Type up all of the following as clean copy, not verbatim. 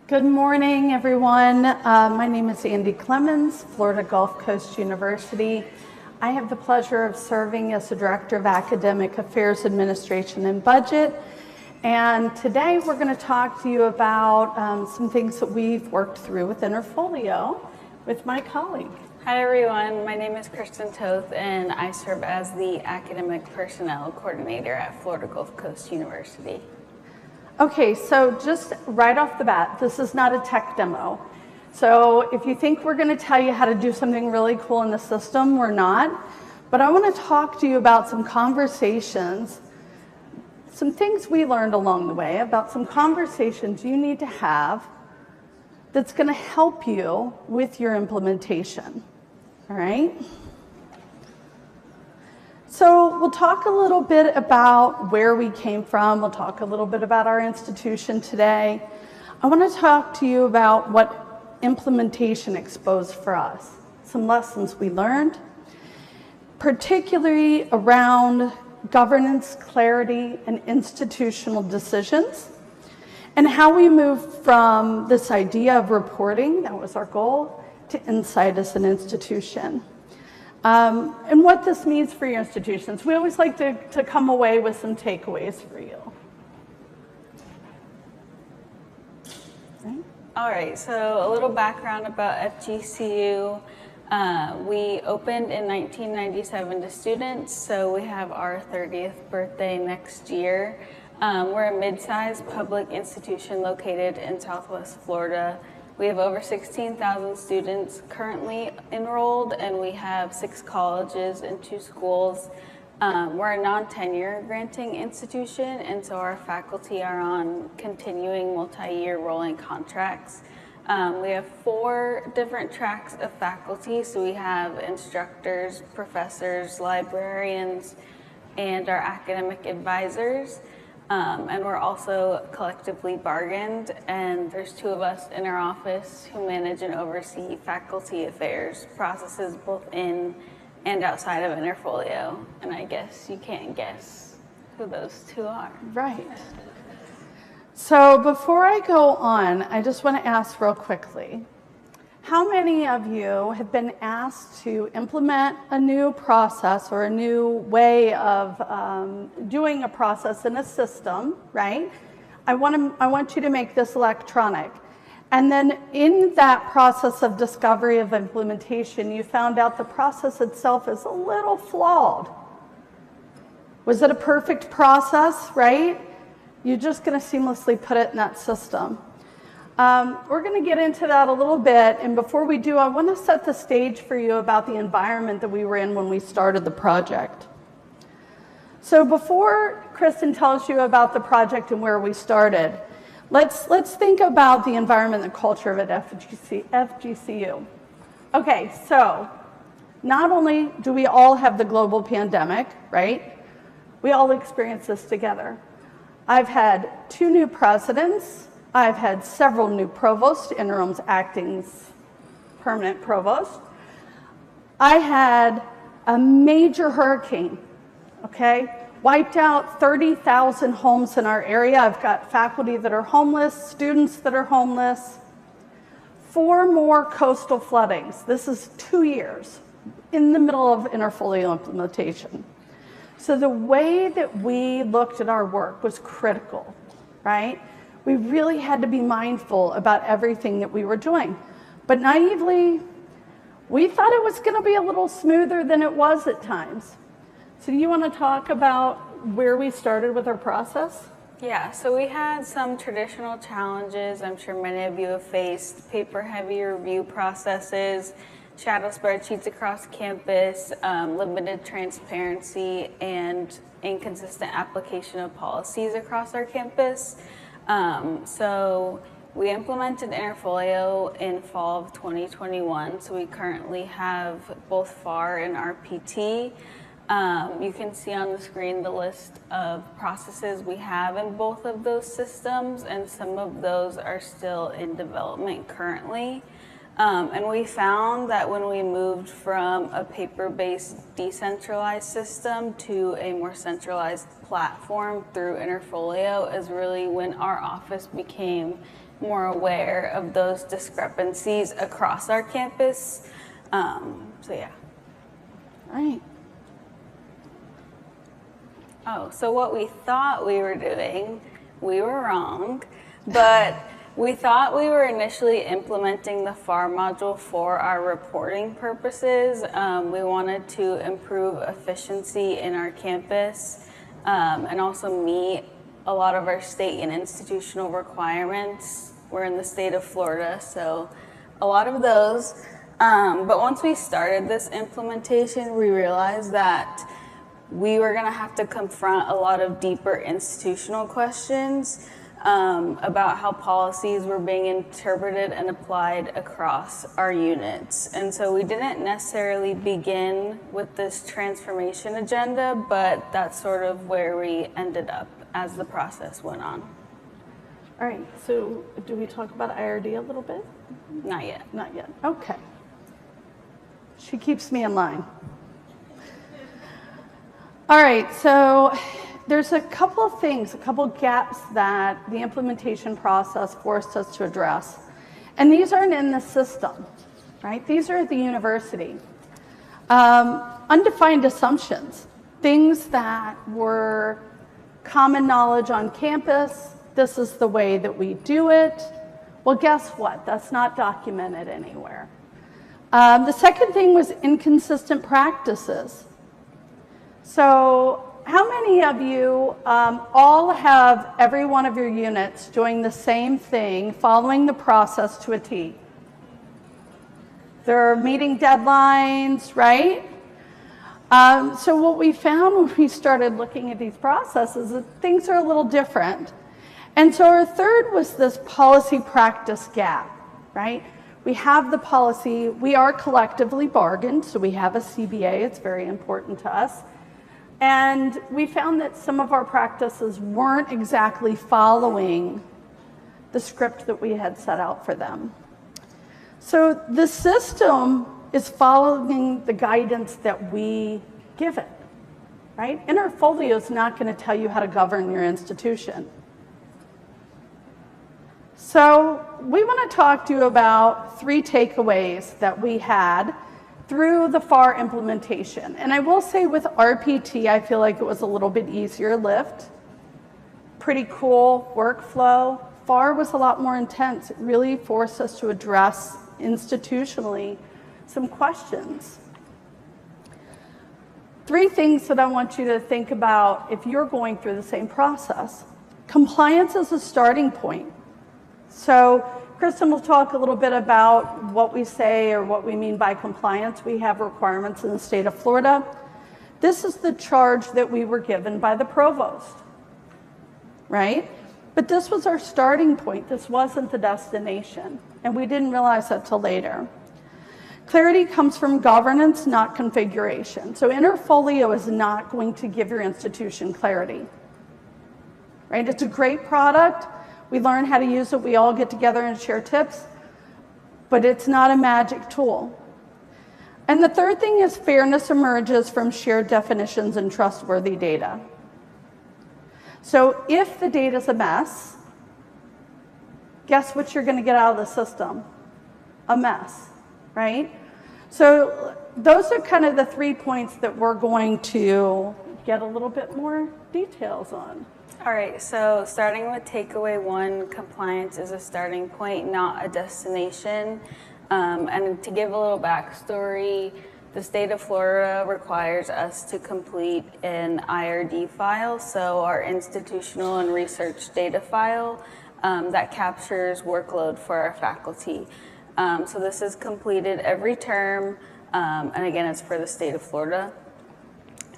Good morning, everyone. My name is Andy Clemens, Florida Gulf Coast University. I have the pleasure of serving as the Director of Academic Affairs Administration and Budget. And today we're going to talk to you about some things that we've worked through with Interfolio with my colleague. Hi everyone, my name is Kristen Toth and I serve as the Academic Personnel Coordinator at Florida Gulf Coast University. Okay, so just right off the bat, this is not a tech demo. So if you think we're going to tell you how to do something really cool in the system, we're not. But I want to talk to you about some conversations, some things we learned along the way, about some conversations you need to have that's going to help you with your implementation. All right? So we'll talk a little bit about where we came from. We'll talk a little bit about our institution today. I want to talk to you about what implementation exposed for us, some lessons we learned, particularly around governance, clarity, and institutional decisions, and how we moved from this idea of reporting, that was our goal, to insight as an institution. And what this means for your institutions. We always like to come away with some takeaways for you. All right, so a little background about FGCU. We opened in 1997 to students, so we have our 30th birthday next year. We're a mid-sized public institution located in Southwest Florida. We have over 16,000 students currently enrolled, and we have 6 colleges and 2 schools. We're a non-tenure granting institution, and so our faculty are on continuing multi-year rolling contracts. We have 4 different tracks of faculty, so we have instructors, professors, librarians, and our academic advisors. And we're also collectively bargained, and there's 2 of us in our office who manage and oversee faculty affairs processes both in and outside of Interfolio. And I guess you can't guess who those 2 are. Right. So before I go on, I just want to ask real quickly, how many of you have been asked to implement a new process or a new way of doing a process in a system, right? I want you to make this electronic. And then in that process of discovery of implementation, you found out the process itself is a little flawed. Was it a perfect process, right? You're just going to seamlessly put it in that system. We're going to get into that a little bit, and before we do, I want to set the stage for you about the environment that we were in when we started the project. So before Kristen tells you about the project and where we started, let's think about the environment and culture of it at FGCU. Okay, so not only do we all have the global pandemic, right? We all experience this together. I've had 2 new presidents. I've had several new provosts, interims, actings, permanent provost. I had a major hurricane, okay? Wiped out 30,000 homes in our area. I've got faculty that are homeless, students that are homeless. 4 more coastal floodings. This is 2 years in the middle of Interfolio implementation. So the way that we looked at our work was critical, right? We really had to be mindful about everything that we were doing. But naively, we thought it was going to be a little smoother than it was at times. So do you want to talk about where we started with our process? Yeah, so we had some traditional challenges I'm sure many of you have faced: paper-heavy review processes, shadow spreadsheets across campus, limited transparency, and inconsistent application of policies across our campus. So we implemented Interfolio in fall of 2021, so we currently have both FAR and RPT. You can see on the screen the list of processes we have in both of those systems, and some of those are still in development currently. And we found that when we moved from a paper-based decentralized system to a more centralized platform through Interfolio is really when our office became more aware of those discrepancies across our campus. So yeah. All right. Oh, so what we thought we were doing, we were wrong, but we thought we were initially implementing the FAR module for our reporting purposes. We wanted to improve efficiency in our campus and also meet a lot of our state and institutional requirements. We're in the state of Florida, so a lot of those. But once we started this implementation, we realized that we were going to have to confront a lot of deeper institutional questions about how policies were being interpreted and applied across our units. And so we didn't necessarily begin with this transformation agenda, but that's sort of where we ended up as the process went on. All right, so do we talk about IRD a little bit? Not yet. Not yet, okay. She keeps me in line. All right, so there's a couple of things, a couple of gaps that the implementation process forced us to address. And these aren't in the system, right? These are at the university. Undefined assumptions, things that were common knowledge on campus. This is the way that we do it. Well, guess what? That's not documented anywhere. The second thing was inconsistent practices. So how many of you all have every one of your units doing the same thing, following the process to a T? They're meeting deadlines, right? So what we found when we started looking at these processes is things are a little different. And so our third was this policy practice gap, right? We have the policy, we are collectively bargained, so we have a CBA, it's very important to us. And we found that some of our practices weren't exactly following the script that we had set out for them. So the system is following the guidance that we give it, right? Interfolio is not going to tell you how to govern your institution. So we want to talk to you about 3 takeaways that we had through the FAR implementation. And I will say with RPT, I feel like it was a little bit easier lift. Pretty cool workflow. FAR was a lot more intense. It really forced us to address institutionally some questions. 3 things that I want you to think about if you're going through the same process. Compliance is a starting point. So Kristen will talk a little bit about what we say or what we mean by compliance. We have requirements in the state of Florida. This is the charge that we were given by the provost, right? But this was our starting point. This wasn't the destination, and we didn't realize that till later. Clarity comes from governance, not configuration. So Interfolio is not going to give your institution clarity, right? It's a great product. We learn how to use it. We all get together and share tips, but it's not a magic tool. And the third thing is fairness emerges from shared definitions and trustworthy data. So if the data's a mess, guess what you're going to get out of the system? A mess, right? So those are kind of the 3 points that we're going to get a little bit more details on. All right, so starting with takeaway 1, compliance is a starting point, not a destination. And to give a little backstory, the state of Florida requires us to complete an IRD file, so our institutional and research data file that captures workload for our faculty. So this is completed every term, and again, it's for the state of Florida.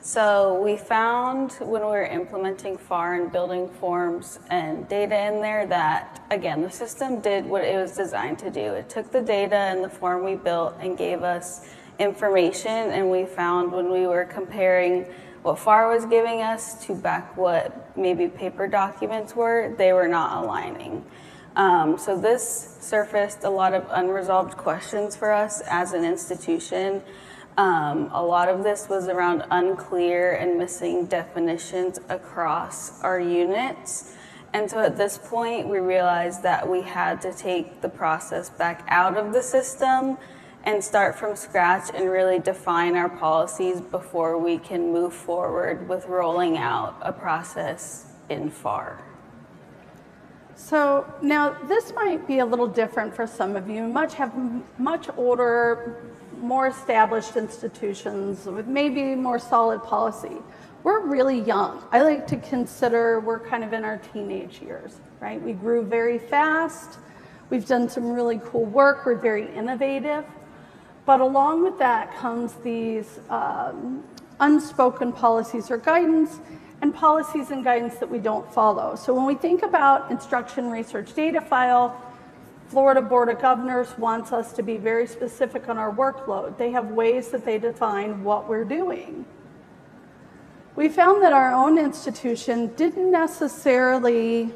So we found when we were implementing FAR and building forms and data in there that, again, the system did what it was designed to do. It took the data and the form we built and gave us information, and we found when we were comparing what FAR was giving us to back what maybe paper documents were, they were not aligning. So this surfaced a lot of unresolved questions for us as an institution. A lot of this was around unclear and missing definitions across our units. And so at this point, we realized that we had to take the process back out of the system and start from scratch and really define our policies before we can move forward with rolling out a process in FAR. So now this might be a little different for some of you. Have much older, more established institutions with maybe more solid policy. We're really young. I like to consider we're kind of in our teenage years, right? We grew very fast. We've done some really cool work. We're very innovative. But along with that comes these unspoken policies or guidance, and policies and guidance that we don't follow. So when we think about instruction research data file, Florida Board of Governors wants us to be very specific on our workload. They have ways that they define what we're doing. We found that our own institution didn't necessarily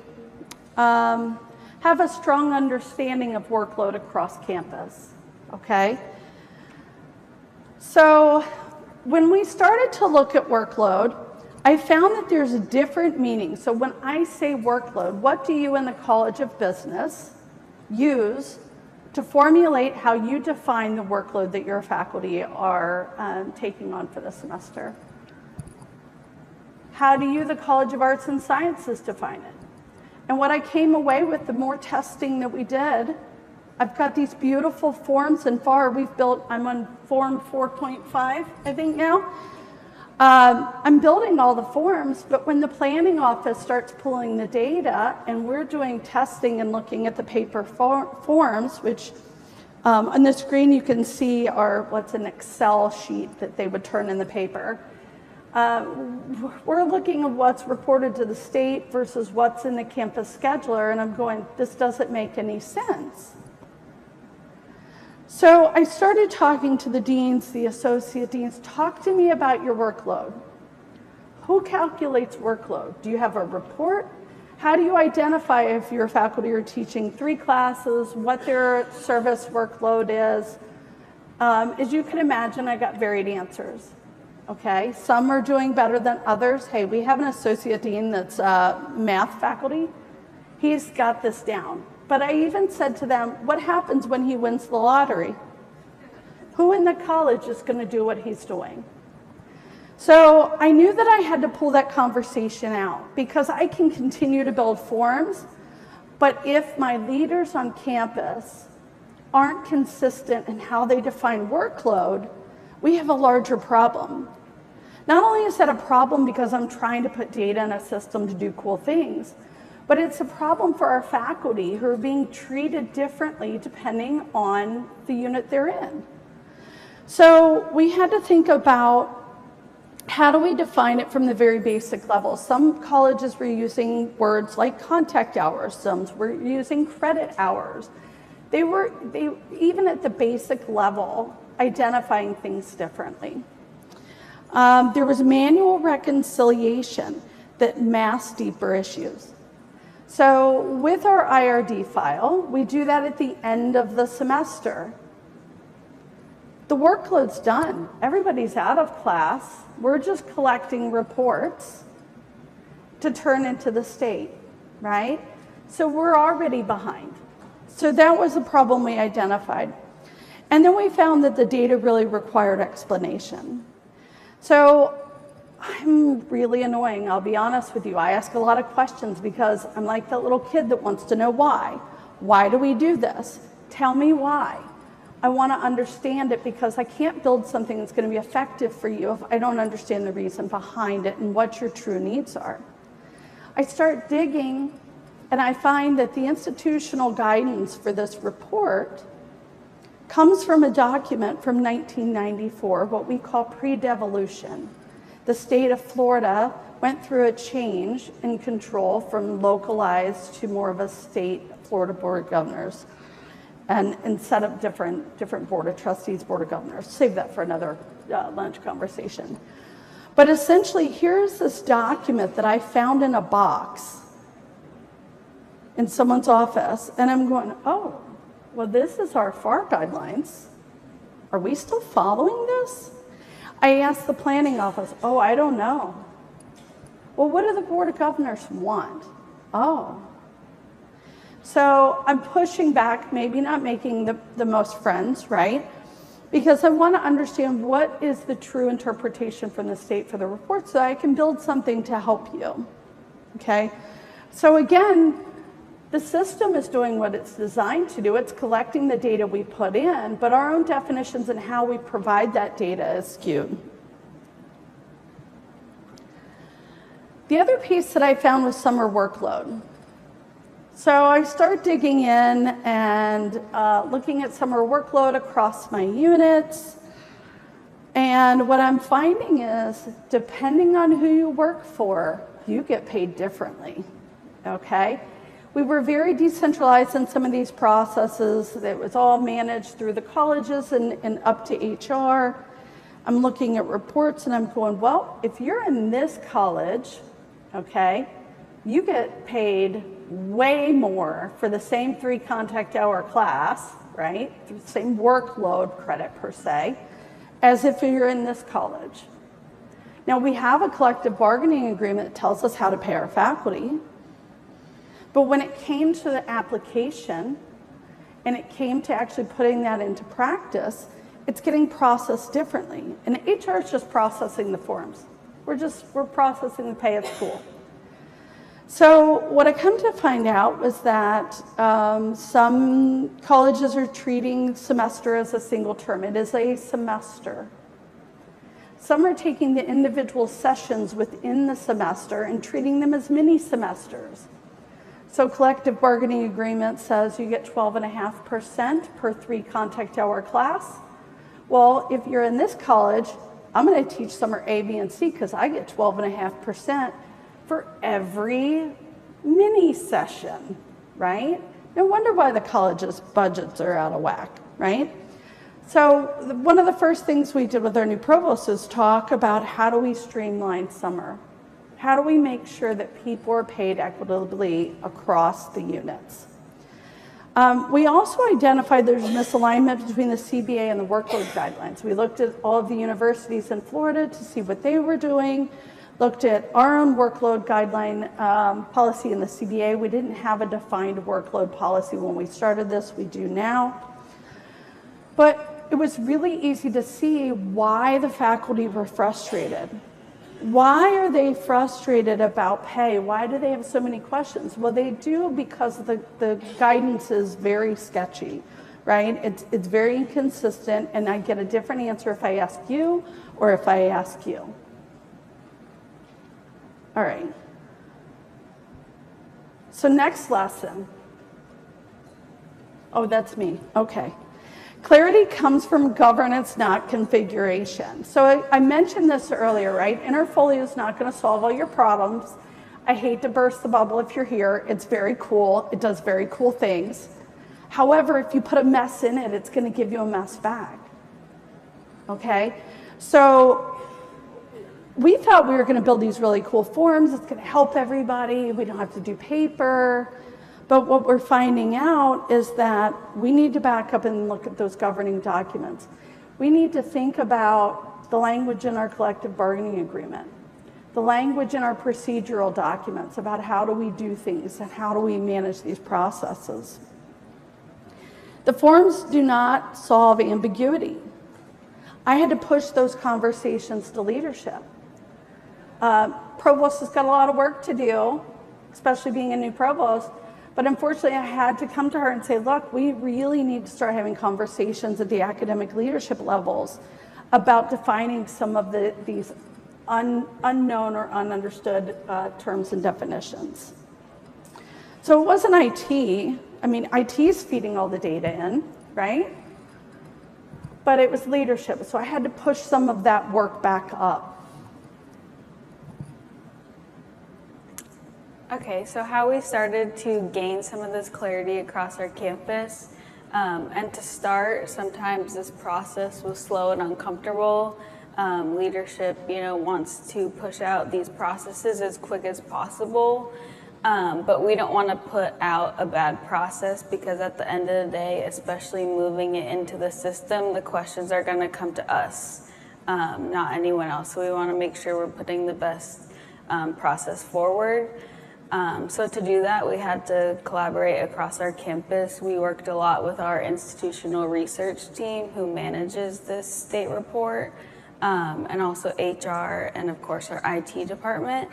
have a strong understanding of workload across campus, okay? So when we started to look at workload, I found that there's a different meaning. So when I say workload, what do you in the College of Business use to formulate how you define the workload that your faculty are taking on for the semester? How do you, the College of Arts and Sciences, define it? And what I came away with, the more testing that we did, I've got these beautiful forms in FAR. We've built, I'm on form 4.5, I think now. I'm building all the forms, but when the planning office starts pulling the data and we're doing testing and looking at the paper forms, which on the screen you can see are what's an Excel sheet that they would turn in the paper. We're looking at what's reported to the state versus what's in the campus scheduler, and I'm going, this doesn't make any sense. So I started talking to the deans, the associate deans. Talk to me about your workload. Who calculates workload? Do you have a report? How do you identify if your faculty are teaching 3 classes, what their service workload is? As you can imagine, I got varied answers. Okay, some are doing better than others. Hey, we have an associate dean that's math faculty. He's got this down. But I even said to them, what happens when he wins the lottery? Who in the college is going to do what he's doing? So I knew that I had to pull that conversation out because I can continue to build forms, but if my leaders on campus aren't consistent in how they define workload, we have a larger problem. Not only is that a problem because I'm trying to put data in a system to do cool things, but it's a problem for our faculty who are being treated differently depending on the unit they're in. So we had to think about how do we define it from the very basic level. Some colleges were using words like contact hours, some were using credit hours. They even at the basic level, identifying things differently. There was manual reconciliation that masked deeper issues. So with our IRD file, we do that at the end of the semester. The workload's done. Everybody's out of class. We're just collecting reports to turn into the state, right? So we're already behind. So that was a problem we identified. And then we found that the data really required explanation. So I'm really annoying, I'll be honest with you. I ask a lot of questions because I'm like that little kid that wants to know why. Why do we do this? Tell me why. I want to understand it because I can't build something that's going to be effective for you if I don't understand the reason behind it and what your true needs are. I start digging and I find that the institutional guidance for this report comes from a document from 1994, what we call pre-devolution. The state of Florida went through a change in control from localized to more of a state Florida Board of Governors and set up different Board of Trustees, Board of Governors. Save that for another lunch conversation. But essentially, here's this document that I found in a box in someone's office, and I'm going, oh, well, this is our FAR guidelines. Are we still following this? I asked the planning office, oh, I don't know. Well, what do the Board of Governors want? Oh. So I'm pushing back, maybe not making the most friends, right? Because I want to understand what is the true interpretation from the state for the report so I can build something to help you, okay? So again, the system is doing what it's designed to do. It's collecting the data we put in, but our own definitions and how we provide that data is skewed. The other piece that I found was summer workload. So I start digging in and looking at summer workload across my units. And what I'm finding is, depending on who you work for, you get paid differently, okay? We were very decentralized in some of these processes. It was all managed through the colleges and up to HR. I'm looking at reports and I'm going, well, if you're in this college, okay, you get paid way more for the same 3 contact hour class, right? The same workload credit per se, as if you're in this college. Now we have a collective bargaining agreement that tells us how to pay our faculty, but when it came to the application and it came to actually putting that into practice, it's getting processed differently. And HR is just processing the forms. We're processing the pay at school. So what I come to find out was that some colleges are treating semester as a single term. It is a semester. Some are taking the individual sessions within the semester and treating them as mini semesters. So collective bargaining agreement says you get 12.5% per 3 contact hour class. Well, if you're in this college, I'm going to teach summer A, B, and C because I get 12.5% for every mini session, right? No wonder why the college's budgets are out of whack, right? So one of the first things we did with our new provost is talk about how do we streamline summer? How do we make sure that people are paid equitably across the units? We also identified there's misalignment between the CBA and the workload guidelines. We looked at all of the universities in Florida to see what they were doing, looked at our own workload guideline policy in the CBA. We didn't have a defined workload policy when we started this, we do now. But it was really easy to see why the faculty were frustrated. Why are they frustrated about pay? Why do they have so many questions? Well, they do because the guidance is very sketchy, right? It's very inconsistent, and I get a different answer if I ask you or if I ask you. All right. So next lesson. Oh, that's me. Okay. Clarity comes from governance, not configuration. So I mentioned this earlier, right? Interfolio is not going to solve all your problems. I hate to burst the bubble if you're here. It's very cool. It does very cool things. However, if you put a mess in it, it's going to give you a mess back. Okay? So we thought we were going to build these really cool forms. It's going to help everybody. We don't have to do paper. But what we're finding out is that we need to back up and look at those governing documents. We need to think about the language in our collective bargaining agreement, the language in our procedural documents about how do we do things and how do we manage these processes. The forms do not solve ambiguity. I had to push those conversations to leadership. Provost has got a lot of work to do, especially being a new provost. But unfortunately, I had to come to her and say, look, we really need to start having conversations at the academic leadership levels about defining some of these unknown or ununderstood terms and definitions. So it wasn't IT. I mean, IT is feeding all the data in, right? But it was leadership. So I had to push some of that work back up. Okay, so how we started to gain some of this clarity across our campus, and to start, sometimes this process was slow and uncomfortable. Leadership, wants to push out these processes as quick as possible, but we don't want to put out a bad process because at the end of the day, especially moving it into the system, the questions are going to come to us, not anyone else. So we want to make sure we're putting the best process forward. So to do that, we had to collaborate across our campus. We worked a lot with our institutional research team who manages this state report, and also HR and of course our IT department.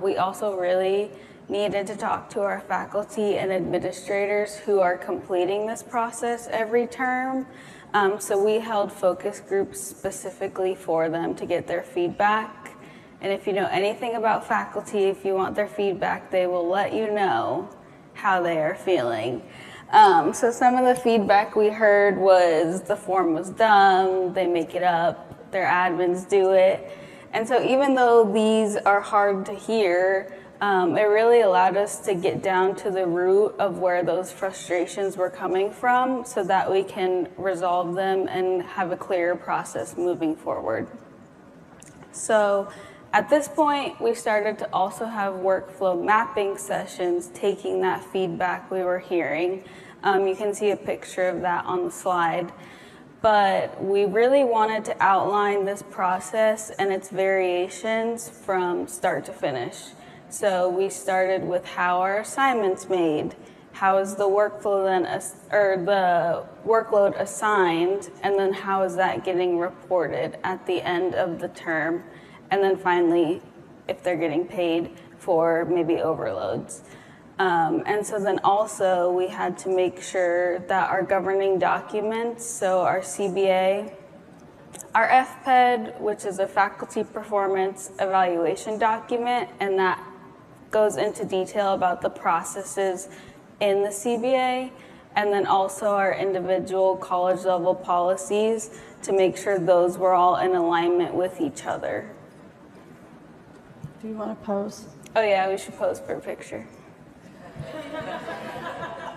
We also really needed to talk to our faculty and administrators who are completing this process every term. So we held focus groups specifically for them to get their feedback. And if you know anything about faculty, if you want their feedback, they will let you know how they are feeling. So some of the feedback we heard was the form was dumb, they make it up, their admins do it. And so even though these are hard to hear, it really allowed us to get down to the root of where those frustrations were coming from so that we can resolve them and have a clearer process moving forward. So at this point, we started to also have workflow mapping sessions, taking that feedback we were hearing. You can see a picture of that on the slide. But we really wanted to outline this process and its variations from start to finish. So we started with how are assignments made, how is the workflow then, or the workload assigned, and then how is that getting reported at the end of the term, and then finally, if they're getting paid for maybe overloads. And so then also we had to make sure that our governing documents, so our CBA, our FPED, which is a faculty performance evaluation document, and that goes into detail about the processes in the CBA, and then also our individual college level policies to make sure those were all in alignment with each other. Do you want to pose? Oh yeah, we should pose for a picture.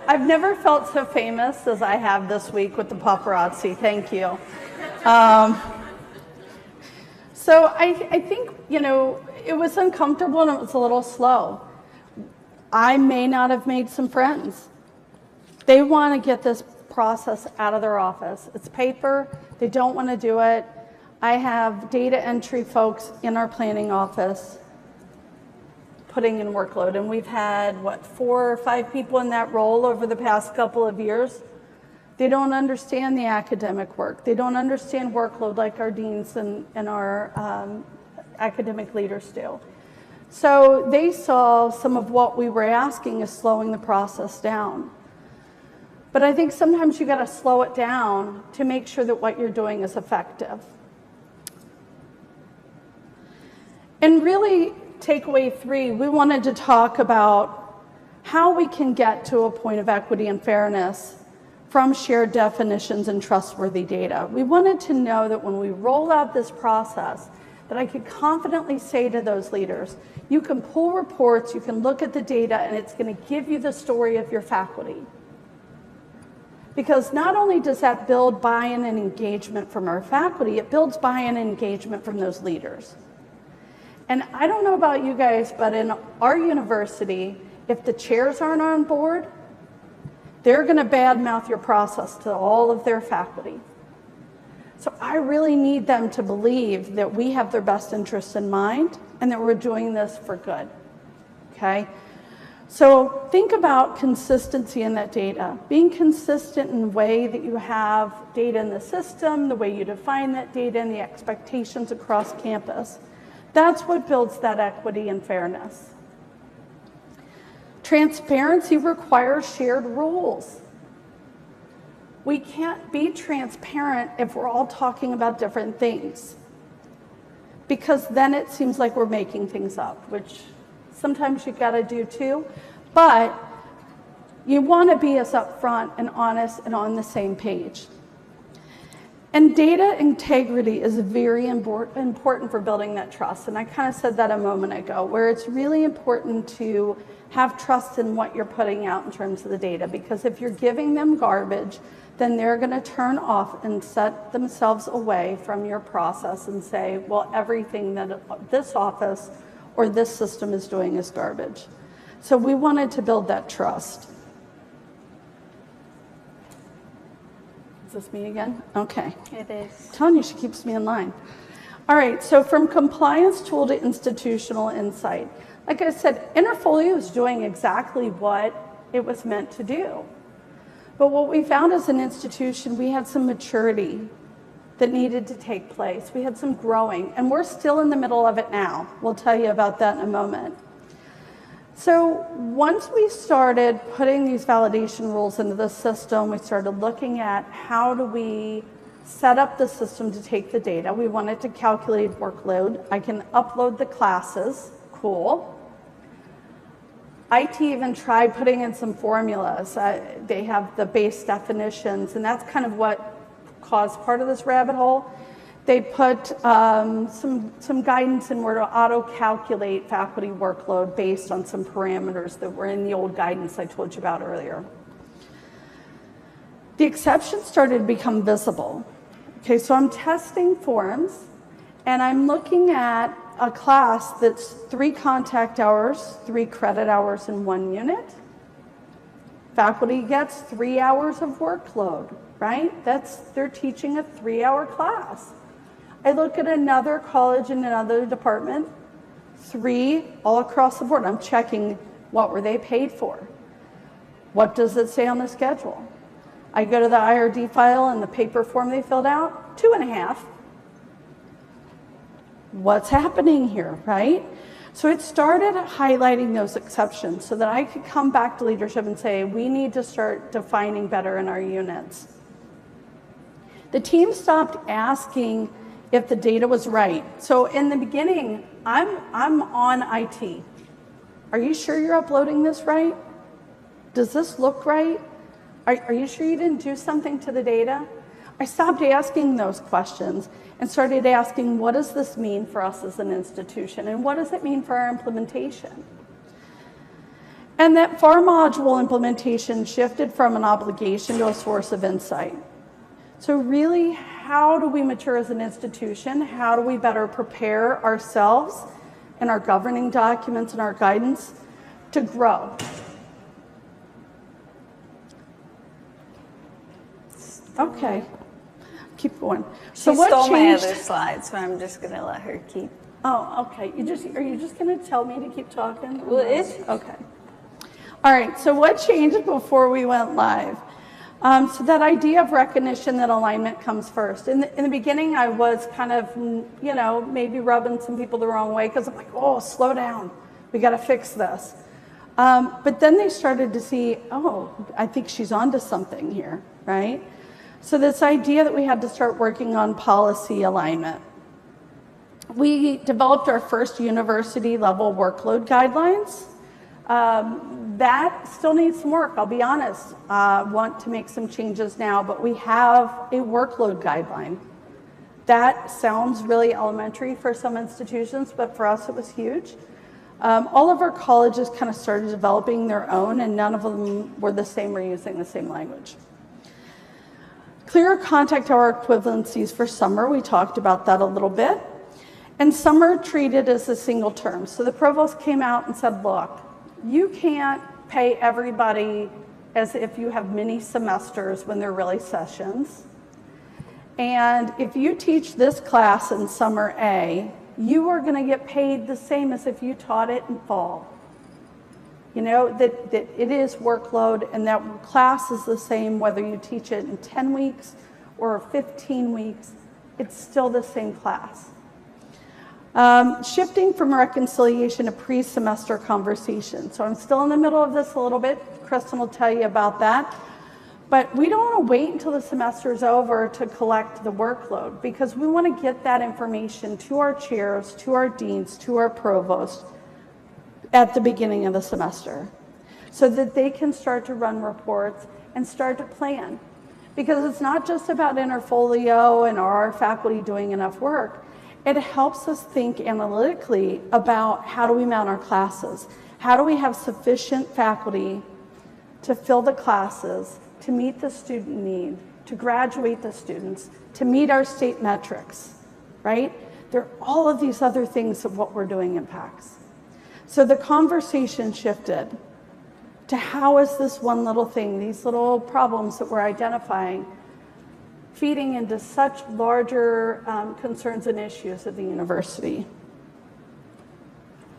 I've never felt so famous as I have this week with the paparazzi. Thank you. So I think, you know, it was uncomfortable and it was a little slow. I may not have made some friends. They want to get this process out of their office. It's paper. They don't want to do it. I have data entry folks in our planning office putting in workload, and we've had, 4 or 5 people in that role over the past couple of years. They don't understand the academic work. They don't understand workload like our deans and our academic leaders do. So they saw some of what we were asking as slowing the process down. But I think sometimes you got to slow it down to make sure that what you're doing is effective. And really, takeaway 3, we wanted to talk about how we can get to a point of equity and fairness from shared definitions and trustworthy data. We wanted to know that when we roll out this process, that I could confidently say to those leaders, you can pull reports, you can look at the data, and it's going to give you the story of your faculty. Because not only does that build buy-in and engagement from our faculty, it builds buy-in and engagement from those leaders. And I don't know about you guys, but in our university, if the chairs aren't on board, they're going to badmouth your process to all of their faculty. So I really need them to believe that we have their best interests in mind and that we're doing this for good, okay? So think about consistency in that data. Being consistent in the way that you have data in the system, the way you define that data, and the expectations across campus. That's what builds that equity and fairness. Transparency requires shared rules. We can't be transparent if we're all talking about different things, because then it seems like we're making things up, which sometimes you gotta do too, but you wanna be as upfront and honest and on the same page. And data integrity is very important for building that trust. And I kind of said that a moment ago, where it's really important to have trust in what you're putting out in terms of the data. Because if you're giving them garbage, then they're going to turn off and set themselves away from your process and say, well, everything that this office or this system is doing is garbage. So we wanted to build that trust. Is this me again? Okay. It is. I'm telling you, she keeps me in line. All right, so from compliance tool to institutional insight, Like I said, Interfolio is doing exactly what it was meant to do. But what we found as an institution, we had some maturity that needed to take place. We had some growing, and we're still in the middle of it now. We'll tell you about that in a moment. So once we started putting these validation rules into the system, we started looking at how do we set up the system to take the data. We wanted to calculate workload. I can upload the classes, cool. IT even tried putting in some formulas. They have the base definitions, and that's kind of what caused part of this rabbit hole. They put some guidance in where to auto-calculate faculty workload based on some parameters that were in the old guidance I told you about earlier. The exceptions started to become visible. Okay, so I'm testing forms, and I'm looking at a class that's 3 contact hours, 3 credit hours in 1 unit. Faculty gets 3 hours of workload, right? They're teaching a 3-hour class. I look at another college in another department, 3 all across the board. I'm checking what were they paid for. What does it say on the schedule? I go to the IRD file and the paper form they filled out, 2.5. What's happening here, right? So it started highlighting those exceptions so that I could come back to leadership and say, we need to start defining better in our units. The team stopped asking if the data was right. So in the beginning, I'm on IT. Are you sure you're uploading this right? Does this look right? Are you sure you didn't do something to the data? I stopped asking those questions and started asking, what does this mean for us as an institution? And what does it mean for our implementation? And that FAR module implementation shifted from an obligation to a source of insight. So really, how do we mature as an institution? How do we better prepare ourselves and our governing documents and our guidance to grow? Okay, keep going. So She what stole my changed? other slide, so I'm just going to let her keep. Oh, okay. Are you just going to tell me to keep talking? Well, it's okay. All right. So what changed before we went live? So that idea of recognition that alignment comes first. In the beginning, I was kind of, maybe rubbing some people the wrong way because I'm like, oh, slow down. We got to fix this. But then they started to see, oh, I think she's onto something here, right? So this idea that we had to start working on policy alignment. We developed our first university level workload guidelines. That still needs some work, I'll be honest. Want to make some changes now, but we have a workload guideline. That sounds really elementary for some institutions, but for us it was huge. All of our colleges kind of started developing their own, and none of them were the same or using the same language. Clearer contact hour equivalencies for summer, we talked about that a little bit. And summer treated as a single term. So the provost came out and said, look, you can't pay everybody as if you have mini semesters when they're really sessions. And if you teach this class in summer A, you are going to get paid the same as if you taught it in fall. You know, that it is workload, and that class is the same whether you teach it in 10 weeks or 15 weeks, it's still the same class. Shifting from reconciliation to pre-semester conversation. So I'm still in the middle of this a little bit. Kristen will tell you about that. But we don't want to wait until the semester is over to collect the workload, because we want to get that information to our chairs, to our deans, to our provosts at the beginning of the semester, so that they can start to run reports and start to plan. Because it's not just about Interfolio and are our faculty doing enough work. It helps us think analytically about how do we mount our classes? How do we have sufficient faculty to fill the classes, to meet the student need, to graduate the students, to meet our state metrics, right? There are all of these other things of what we're doing impacts. So the conversation shifted to how is this one little thing, these little problems that we're identifying, feeding into such larger concerns and issues at the university.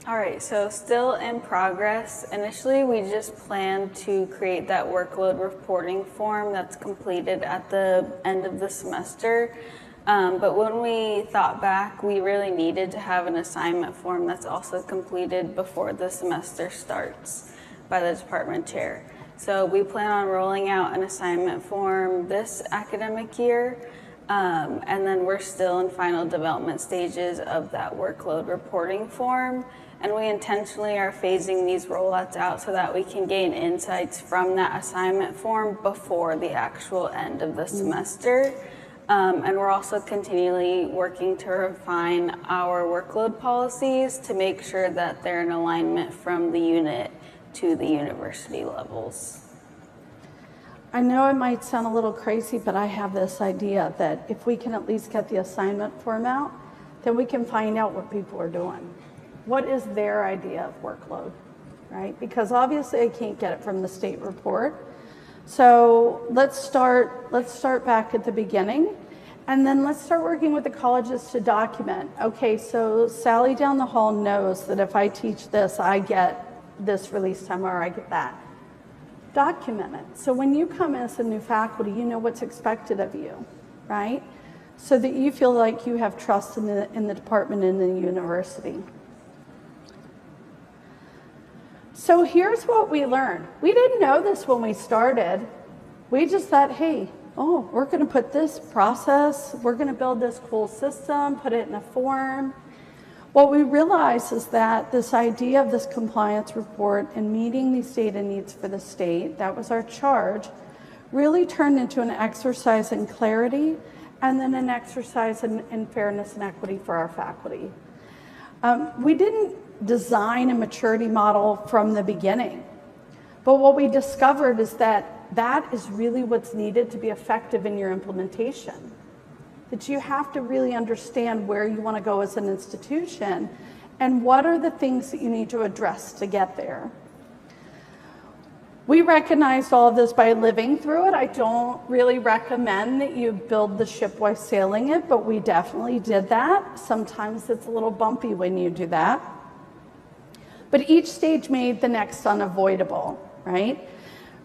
All right, so still in progress. Initially, we just planned to create that workload reporting form that's completed at the end of the semester. But when we thought back, we really needed to have an assignment form that's also completed before the semester starts by the department chair. So we plan on rolling out an assignment form this academic year. And then we're still in final development stages of that workload reporting form. And we intentionally are phasing these rollouts out so that we can gain insights from that assignment form before the actual end of the semester. And we're also continually working to refine our workload policies to make sure that they're in alignment from the unit to the university levels. I know it might sound a little crazy, but I have this idea that if we can at least get the assignment form out, then we can find out what people are doing. What is their idea of workload, right? Because obviously I can't get it from the state report. So let's start back at the beginning, and then let's start working with the colleges to document. Okay, so Sally down the hall knows that if I teach this, I get this release time or I get that. Document it. So when you come as a new faculty, you know what's expected of you, right? So that you feel like you have trust in the department and the university. So here's what we learned. We didn't know this when we started. We just thought, hey, we're going to put this process, we're going to build this cool system, put it in a form. What we realized is that this idea of this compliance report and meeting these data needs for the state, that was our charge, really turned into an exercise in clarity and then an exercise in fairness and equity for our faculty. We didn't design a maturity model from the beginning, but what we discovered is that that is really what's needed to be effective in your implementation. That you have to really understand where you want to go as an institution and what are the things that you need to address to get there. We recognized all of this by living through it. I don't really recommend that you build the ship while sailing it, but we definitely did that. Sometimes it's a little bumpy when you do that. But each stage made the next unavoidable, right?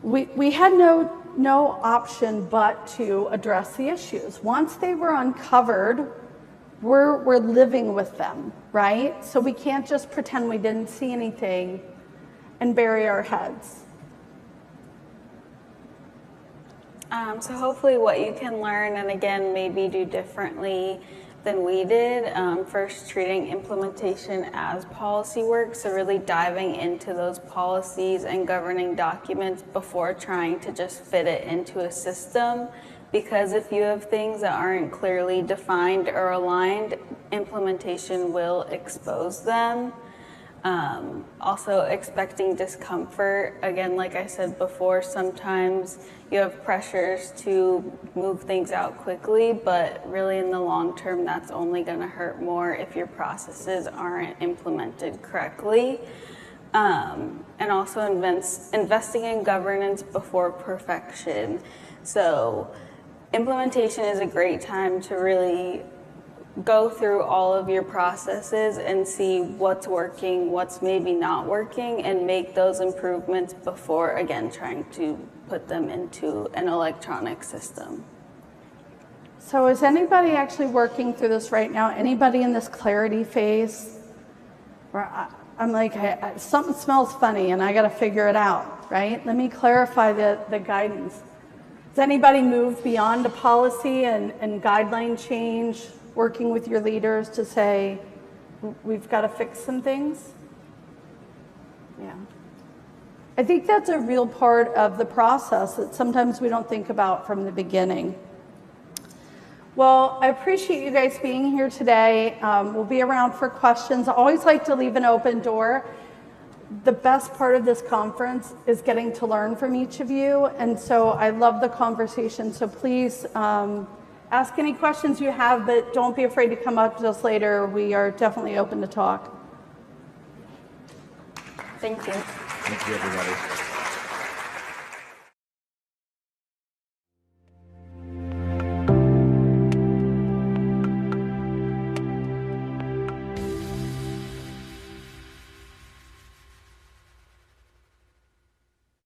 We had no option but to address the issues. Once they were uncovered, we're living with them, right? So we can't just pretend we didn't see anything and bury our heads. So hopefully what you can learn, and again, maybe do differently than we did, first treating implementation as policy work, so really diving into those policies and governing documents before trying to just fit it into a system. Because if you have things that aren't clearly defined or aligned, implementation will expose them. Also expecting discomfort. Again, like I said before, sometimes you have pressures to move things out quickly, but really in the long term, that's only going to hurt more if your processes aren't implemented correctly. And also investing in governance before perfection. So implementation is a great time to really go through all of your processes and see what's working, what's maybe not working, and make those improvements before, again, trying to put them into an electronic system. So is anybody actually working through this right now? Anybody in this clarity phase? Where I'm like, something smells funny and I got to figure it out, right? Let me clarify the guidance. Has anybody moved beyond a policy and guideline change, working with your leaders to say, we've got to fix some things? Yeah. I think that's a real part of the process that sometimes we don't think about from the beginning. Well, I appreciate you guys being here today. We'll be around for questions. I always like to leave an open door. The best part of this conference is getting to learn from each of you, and so I love the conversation. So please ask any questions you have, but don't be afraid to come up to us later. We are definitely open to talk. Thank you. Thank you, everybody.